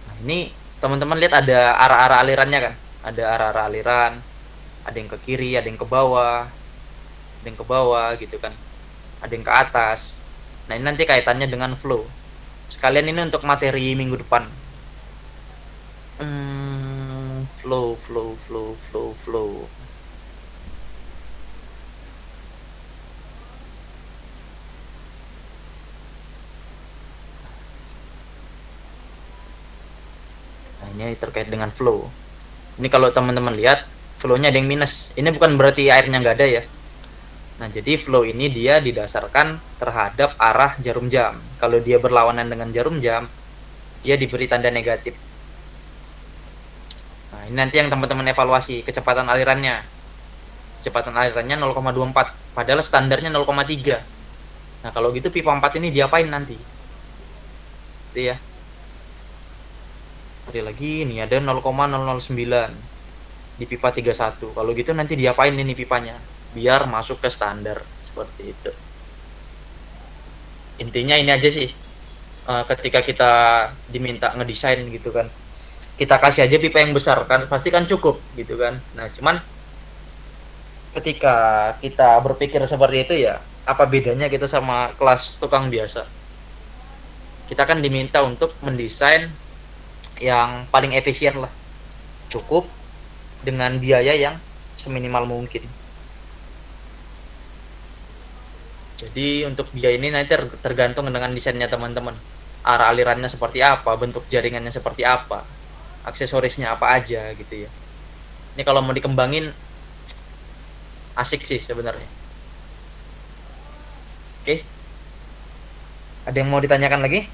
Nah, ini teman-teman lihat ada arah-arah alirannya kan? Ada arah-arah aliran. Ada yang ke kiri, ada yang ke bawah. Ada yang ke bawah gitu kan. Ada yang ke atas. Nah, ini nanti kaitannya dengan flow. Sekalian ini untuk materi minggu depan. Flow. Nah, ini terkait dengan flow. Ini kalau teman-teman lihat, flow-nya ada yang minus. Ini bukan berarti airnya nggak ada ya. Nah, jadi flow ini dia didasarkan terhadap arah jarum jam. Kalau dia berlawanan dengan jarum jam, dia diberi tanda negatif. Nah, ini nanti yang teman-teman evaluasi kecepatan alirannya. Kecepatan alirannya 0,24, padahal standarnya 0,3. Nah, kalau gitu pipa 4 ini diapain nanti? Itu ya. Ada lagi ini ada 0,009 di pipa 31. Kalau gitu nanti diapain ini pipanya? Biar masuk ke standar seperti itu. Intinya ini aja sih. Ketika kita diminta ngedesain gitu kan, kita kasih aja pipa yang besar kan, pasti kan cukup gitu kan. Nah, cuman ketika kita berpikir seperti itu ya, apa bedanya kita sama kelas tukang biasa? Kita kan diminta untuk mendesain yang paling efisien lah, cukup dengan biaya yang seminimal mungkin. Jadi untuk biaya ini nanti tergantung dengan desainnya teman-teman. Arah alirannya seperti apa, bentuk jaringannya seperti apa, aksesorisnya apa aja gitu ya. Ini kalau mau dikembangin asik sih sebenarnya. Oke. Ada yang mau ditanyakan lagi?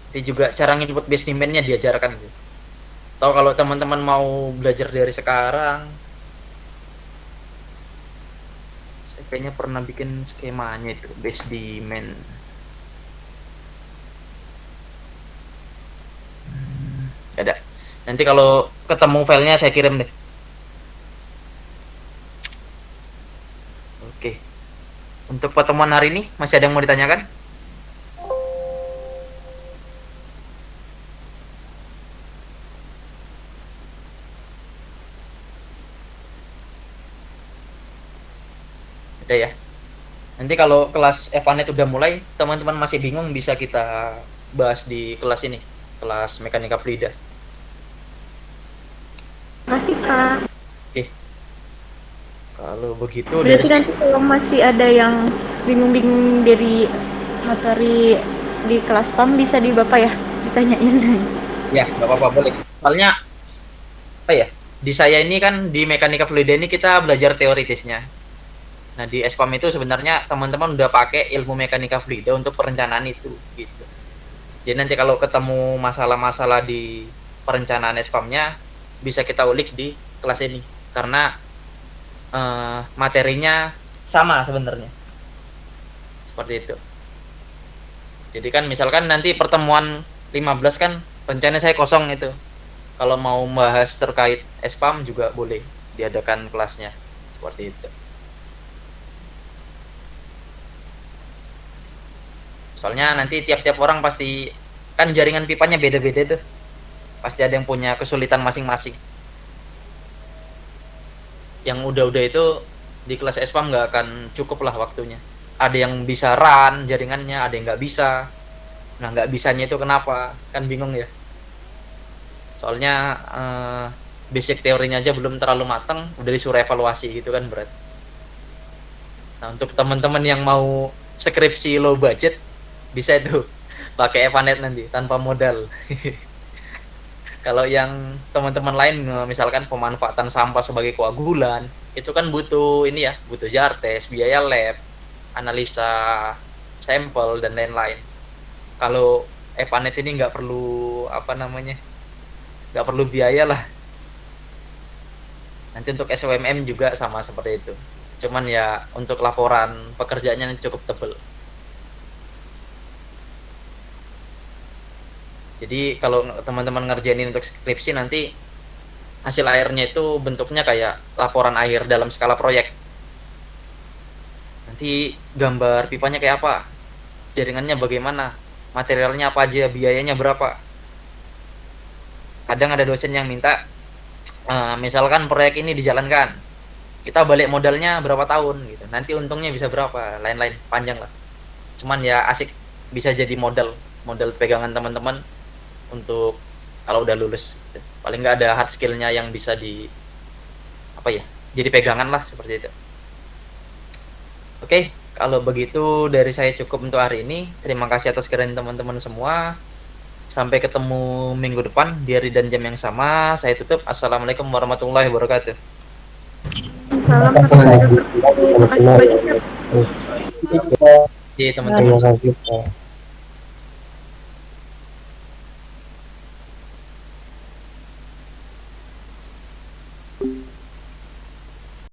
Nanti juga cara nginput base demand-nya diajarkan gitu. Atau kalau teman-teman mau belajar dari sekarang, saya kayaknya pernah bikin skemanya itu base demand. Ada. Nanti kalau ketemu filenya saya kirim deh. Oke. Untuk pertemuan hari ini masih ada yang mau ditanyakan? Ada ya. Nanti kalau kelas Epanet udah mulai, teman-teman masih bingung bisa kita bahas di kelas ini, kelas mekanika fluida. Makasih Kak. Oke. Kalau begitu Berarti dari nanti kalau masih ada yang bingung-bingung dari materi di kelas PAM bisa di Bapak ya ditanyain. ya nggak apa-apa boleh. Soalnya apa ya? Di saya ini kan di mekanika fluida ini kita belajar teoritisnya. Nah, di SPAM itu sebenarnya teman-teman udah pakai ilmu mekanika fluida untuk perencanaan itu gitu. Jadi nanti kalau ketemu masalah-masalah di perencanaan SPAM-nya bisa kita ulik di kelas ini karena materinya sama sebenarnya. Seperti itu. Jadi kan misalkan nanti pertemuan 15 kan rencana saya kosong itu. Kalau mau bahas terkait SPAM juga boleh diadakan kelasnya. Seperti itu. Soalnya nanti tiap-tiap orang pasti kan jaringan pipanya beda-beda tuh. Pasti ada yang punya kesulitan masing-masing. Yang udah-udah itu di kelas SPAM nggak akan cukup lah waktunya. Ada yang bisa run jaringannya, ada yang nggak bisa. Nah nggak bisanya itu kenapa? Kan bingung ya. Soalnya basic teorinya aja belum terlalu matang, udah disuruh evaluasi gitu kan berat. Nah untuk teman-teman yang mau skripsi low budget bisa itu pakai Evanet nanti tanpa modal. Kalau yang teman-teman lain misalkan pemanfaatan sampah sebagai koagulan, itu kan butuh ini ya, butuh jar tes, biaya lab, analisa sampel dan lain-lain. Kalau Evanet ini nggak perlu nggak perlu biaya lah. Nanti untuk SOMM juga sama seperti itu. Cuman ya untuk laporan pekerjaannya cukup tebel. Jadi kalau teman-teman ngerjain untuk skripsi nanti hasil akhirnya itu bentuknya kayak laporan akhir dalam skala proyek. Nanti gambar pipanya kayak apa, jaringannya bagaimana, materialnya apa aja, biayanya berapa. Kadang ada dosen yang minta misalkan proyek ini dijalankan, kita balik modalnya berapa tahun gitu, nanti untungnya bisa berapa, lain-lain, panjang lah. Cuman ya asik, bisa jadi modal pegangan teman-teman untuk kalau udah lulus gitu. Paling nggak ada hard skillnya yang bisa jadi pegangan lah seperti itu. Oke, kalau begitu dari saya cukup untuk hari ini. Terima kasih atas kehadiran teman-teman semua. Sampai ketemu minggu depan di hari dan jam yang sama. Saya tutup. Assalamualaikum warahmatullahi wabarakatuh. Salam warahmatullahi wabarakatuh. Terima kasih banyak. Jadi teman-teman. Terima kasih, Pak.